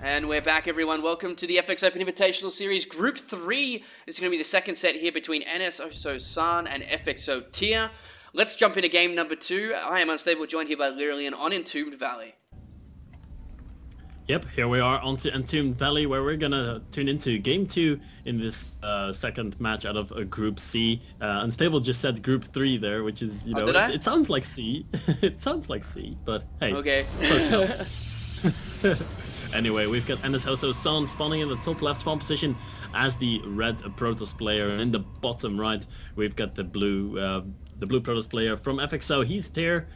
And we're back, everyone. Welcome to the FX Open Invitational Series. Group 3 is going to be the second set here between NSHSan and FXOTear. Let's jump into game number 2. I am Unstable, joined here by Lirian on Entombed Valley. Yep, here we are on to Entombed Valley, where we're gonna tune into game 2 in this second match out of Group C. Unstable just said Group 3 there, which is, you know, it sounds like C. It sounds like C, but hey. Okay. Anyway, we've got NSHSan spawning in the top left spawn position as the red Protoss player, and in the bottom right we've got the blue Protoss player from FXO. He's there,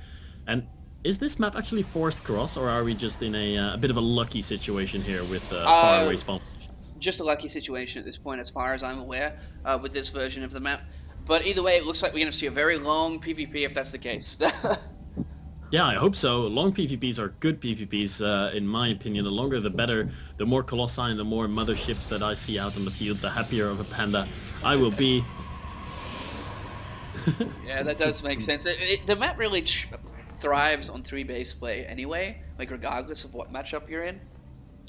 and is this map actually forced cross, or are we just in a bit of a lucky situation here with far away spawn positions? Just a lucky situation at this point, as far as I'm aware, with this version of the map. But either way, it looks like we're going to see a very long PvP if that's the case. Yeah, I hope so. Long PvPs are good PvPs, in my opinion. The longer the better. The more Colossi and the more motherships that I see out on the field, the happier of a panda I will be. Yeah, that does make sense. The map really thrives on 3-base play anyway, like regardless of what matchup you're in.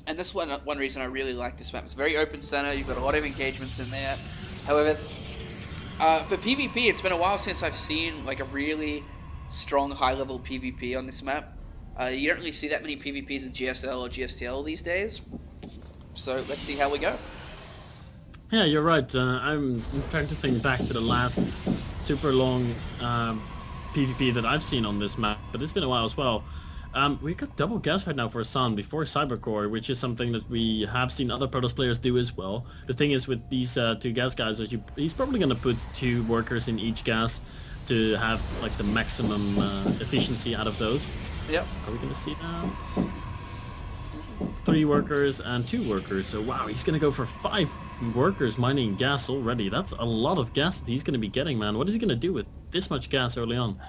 And that's one reason I really like this map. It's very open center, you've got a lot of engagements in there. However, for PvP, it's been a while since I've seen like a really strong high-level PvP on this map. You don't really see that many PvPs in GSL or GSTL these days. So let's see how we go. Yeah, you're right. I'm trying to think back to the last super long PvP that I've seen on this map, but it's been a while as well. We've got double gas right now for San before Cybercore, which is something that we have seen other Protoss players do as well. The thing is with these two gas guys, he's probably going to put 2 workers in each gas to have like the maximum efficiency out of those. Yep. Are we going to see that? 3 workers and 2 workers. So wow, he's going to go for 5 workers mining gas already. That's a lot of gas that he's going to be getting, man. What is he going to do with this much gas early on?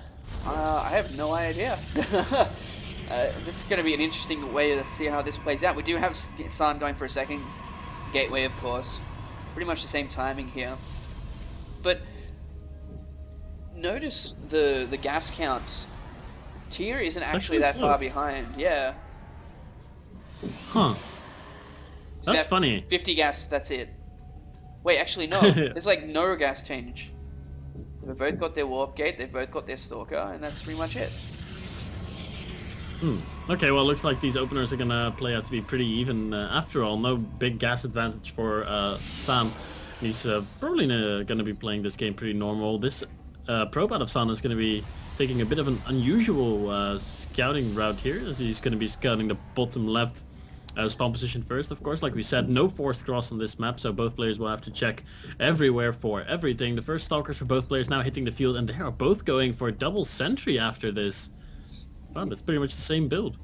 I have no idea. This is going to be an interesting way to see how this plays out. We do have San going for a second gateway, of course. Pretty much the same timing here. But notice the gas counts. Tear isn't actually that far behind. Yeah. Huh. That's funny. 50 gas, that's it. Wait, actually no. There's like no gas change. They've both got their warp gate, they've both got their stalker, and that's pretty much it. Okay, well, it looks like these openers are gonna play out to be pretty even after all. No big gas advantage for San. He's probably gonna be playing this game pretty normal. This probe out of San is gonna be taking a bit of an unusual scouting route here, as he's gonna be scouting the bottom left spawn position first. Of course, like we said, no forced cross on this map, so both players will have to check everywhere for everything. The first stalkers for both players now hitting the field, and they are both going for a double sentry after this. Wow, that's pretty much the same build.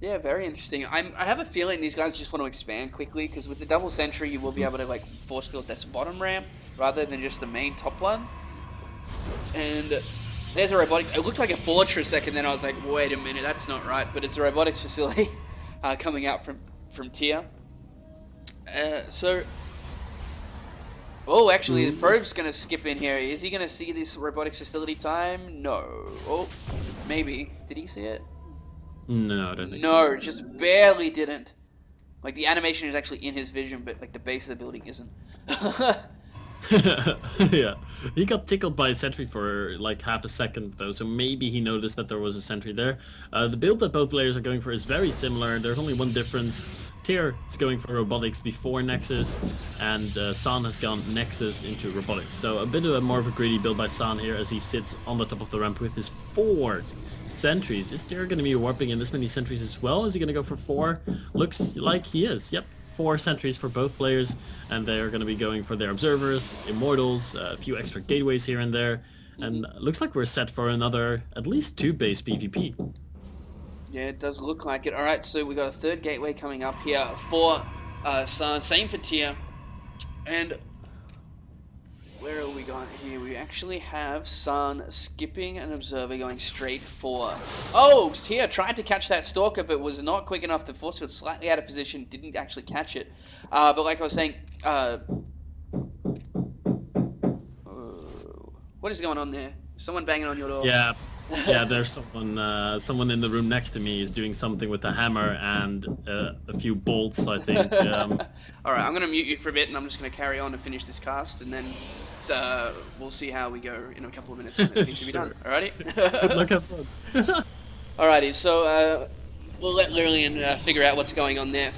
Yeah, very interesting. I have a feeling these guys just want to expand quickly, because with the double sentry you will be able to like force field this bottom ramp rather than just the main top one. And there's a robotic. It looked like a forge for a second, then I was like, wait a minute, that's not right. But it's a robotics facility coming out from Tear. Oh, actually, the probe's going to skip in here. Is he going to see this robotics facility time? No. Oh, maybe. Did he see it? No, I don't think so. No, just barely didn't. Like, the animation is actually in his vision, but, like, the base of the building isn't. Yeah, he got tickled by a sentry for like half a second though, so maybe he noticed that there was a sentry there. The build that both players are going for is very similar. There's only one difference. Tear is going for robotics before Nexus, and San has gone Nexus into robotics. So a bit of a more of a greedy build by San here, as he sits on the top of the ramp with his 4 sentries. Is there going to be warping in this many sentries as well? Is he going to go for 4? Looks like he is. Yep. 4 sentries for both players, and they are going to be going for their observers, immortals, a few extra gateways here and there, and looks like we're set for another at least 2-base PvP. Yeah, it does look like it. Alright, so we got a 3rd gateway coming up here for San, same for Tear, and where are we going here? We actually have San skipping an observer going straight for... Oh, Tear tried to catch that stalker, but was not quick enough. The force field slightly out of position, didn't actually catch it. But like I was saying, what is going on there? Someone banging on your door. Yeah, Yeah, there's someone in the room next to me is doing something with a hammer and a few bolts, I think. All right, I'm going to mute you for a bit, and I'm just going to carry on and finish this cast, and then we'll see how we go in a couple of minutes when it seems to be done. Alrighty? Good luck, have fun. Alrighty, so we'll let Lillian figure out what's going on there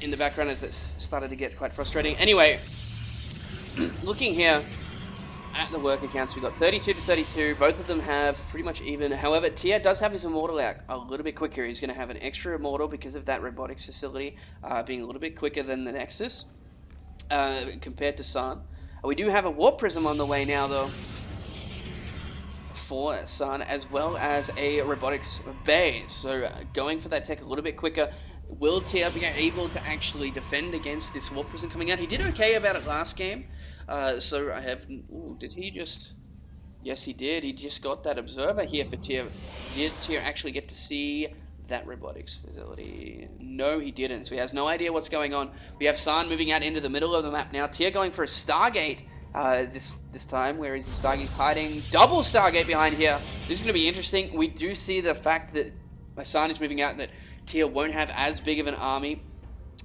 in the background, as it's started to get quite frustrating. Anyway, looking here at the worker counts, we've got 32 to 32. Both of them have pretty much even. However, Tia does have his immortal out a little bit quicker. He's going to have an extra immortal because of that robotics facility being a little bit quicker than the Nexus compared to San. We do have a warp prism on the way now, though, for San, as well as a robotics bay. So going for that tech a little bit quicker. Will Tia be able to actually defend against this warp prism coming out? He did okay about it last game. So I have... Ooh, did he just... Yes, he did. He just got that observer here for Tia. Did Tia actually get to see that robotics facility? No, he didn't. So he has no idea what's going on. We have San moving out into the middle of the map now. Tia going for a Stargate this time. Where is the Stargate? He's hiding. Double Stargate behind here. This is going to be interesting. We do see the fact that San is moving out and that Tia won't have as big of an army.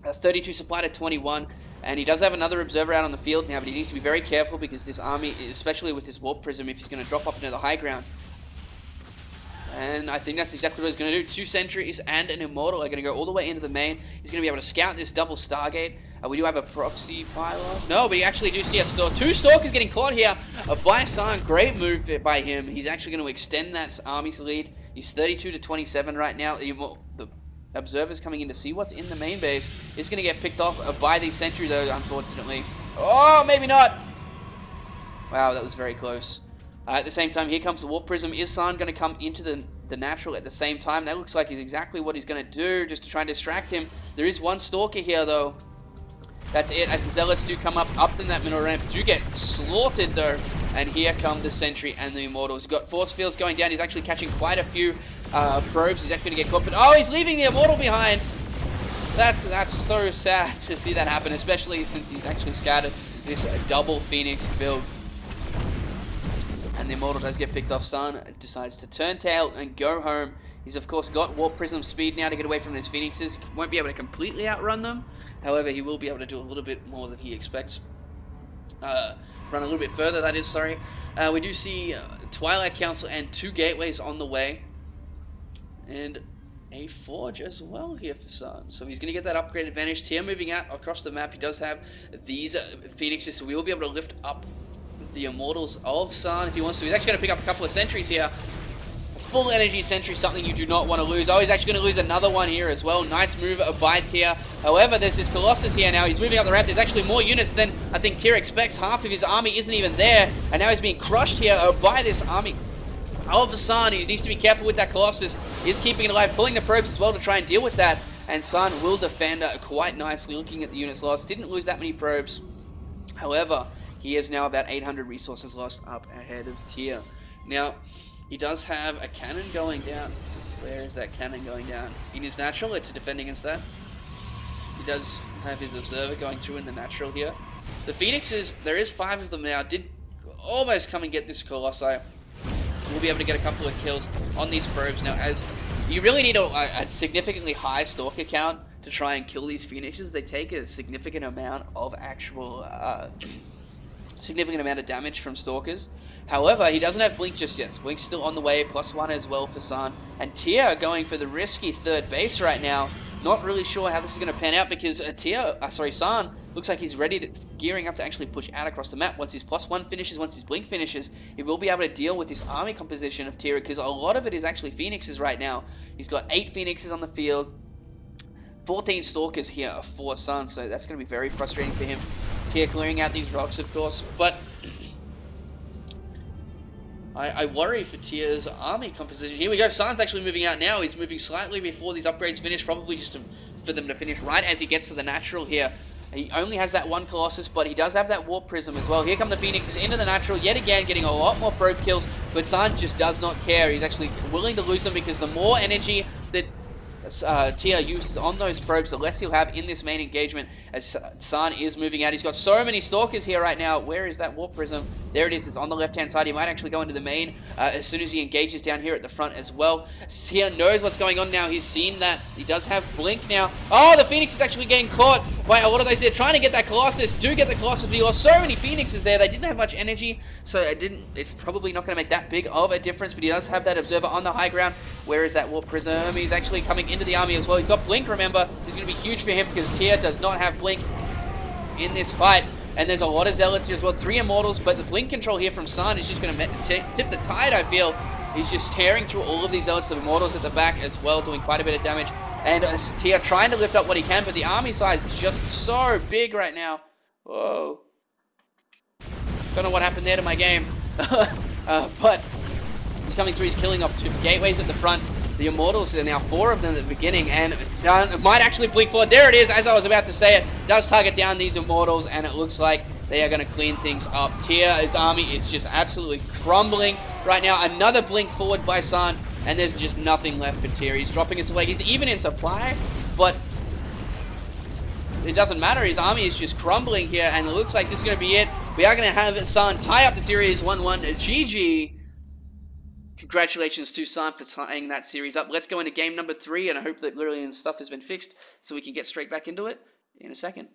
32 supply to 21. And he does have another observer out on the field now, but he needs to be very careful because this army, especially with this warp prism, if he's going to drop up into the high ground. And I think that's exactly what he's going to do. 2 sentries and an immortal are going to go all the way into the main. He's going to be able to scout this double Stargate. We do have a proxy pylon. No, but we actually do see a stalk. 2 stalkers getting caught here by San. Great move by him. He's actually going to extend that army's lead. He's 32 to 27 right now. The observers coming in to see what's in the main base is going to get picked off by the sentry, though, unfortunately. Oh, maybe not. Wow, that was very close. At the same time, here comes the warp prism. Is San going to come into the natural at the same time? That looks like is exactly what he's going to do, just to try and distract him. There is one stalker here, though. That's it, as the zealots do come up in that middle ramp. Do get slaughtered, though. And here come the sentry and the immortals. He's got force fields going down. He's actually catching quite a few probes. He's actually going to get caught. But oh, he's leaving the immortal behind. That's so sad to see that happen, especially since he's actually scattered this double Phoenix build. And the immortal does get picked off. San decides to turn tail and go home. He's of course got warp prism speed now to get away from these Phoenixes. Won't be able to completely outrun them. However, he will be able to do a little bit more than he expects. Run a little bit further, that is, sorry. We do see Twilight Council and 2 gateways on the way. And a forge as well here for San. So he's going to get that upgrade advantage. Tia moving out across the map. He does have these Phoenixes, so we will be able to lift up the immortals of San if he wants to. He's actually going to pick up a couple of sentries here. Full energy sentry, something you do not want to lose. Oh, he's actually going to lose another one here as well. Nice move by Tia. However, there's this Colossus here now. He's moving up the ramp. There's actually more units than I think Tia expects. Half of his army isn't even there. And now he's being crushed here by this army of San. He needs to be careful with that Colossus. He's keeping it alive, pulling the probes as well to try and deal with that. And San will defend quite nicely, looking at the units lost. Didn't lose that many probes. However, he is now about 800 resources lost up ahead of Tia. Now, he does have a cannon going down. Where is that cannon going down? In his natural, to defend against that. He does have his observer going through in the natural here. The Phoenixes, there is 5 of them now, did almost come and get this Colossi. We'll be able to get a couple of kills on these probes now, as you really need a significantly high stalker count to try and kill these Phoenixes. They take a significant amount of actual, significant amount of damage from stalkers. However, he doesn't have Blink just yet. So Blink's still on the way, +1 as well for San. And Tia going for the risky 3rd base right now. Not really sure how this is going to pan out because San looks like he's ready to, gearing up to actually push out across the map. Once his +1 finishes, once his Blink finishes, he will be able to deal with this army composition of Tia, because a lot of it is actually Phoenixes right now. He's got 8 Phoenixes on the field, 14 Stalkers here for San, so that's going to be very frustrating for him. Tia clearing out these rocks, of course, but I worry for Tia's army composition. Here we go. San's actually moving out now. He's moving slightly before these upgrades finish, probably just for them to finish right as he gets to the natural here. He only has that 1 Colossus, but he does have that Warp Prism as well. Here come the Phoenixes into the natural, yet again getting a lot more probe kills, but San just does not care. He's actually willing to lose them because the more energy that Tia uses on those probes, the less he'll have in this main engagement as San is moving out. He's got so many Stalkers here right now. Where is that Warp Prism? There it is. It's on the left-hand side. He might actually go into the main as soon as he engages down here at the front as well. Tia knows what's going on now. He's seen that. He does have Blink now. Oh, the Phoenix is actually getting caught by a lot of those there. Trying to get that Colossus. Do get the Colossus, but he lost so many Phoenixes there. They didn't have much energy, so it's probably not going to make that big of a difference, but he does have that Observer on the high ground. Where is that Warp Prism? He's actually coming into the army as well. He's got Blink, remember. This is going to be huge for him because Tia does not have Blink in this fight. And there's a lot of Zealots here as well. 3 Immortals, but the Blink control here from San is just going to tip the tide, I feel. He's just tearing through all of these Zealots. The Immortals at the back as well, doing quite a bit of damage. And Tia trying to lift up what he can, but the army size is just so big right now. Whoa. Don't know what happened there to my game. But he's coming through. He's killing off 2 gateways at the front. The Immortals, there are now 4 of them at the beginning, and it might actually blink forward. There it is, as I was about to say it. Does target down these Immortals, and it looks like they are going to clean things up. Tia's army is just absolutely crumbling right now. Another blink forward by San, and there's just nothing left for Tia. He's dropping his away. He's even in supply, but it doesn't matter. His army is just crumbling here, and it looks like this is going to be it. We are going to have San tie up the series 1-1. GG. Congratulations to San for tying that series up. Let's go into game number 3, and I hope that Lillian's stuff has been fixed so we can get straight back into it in a second.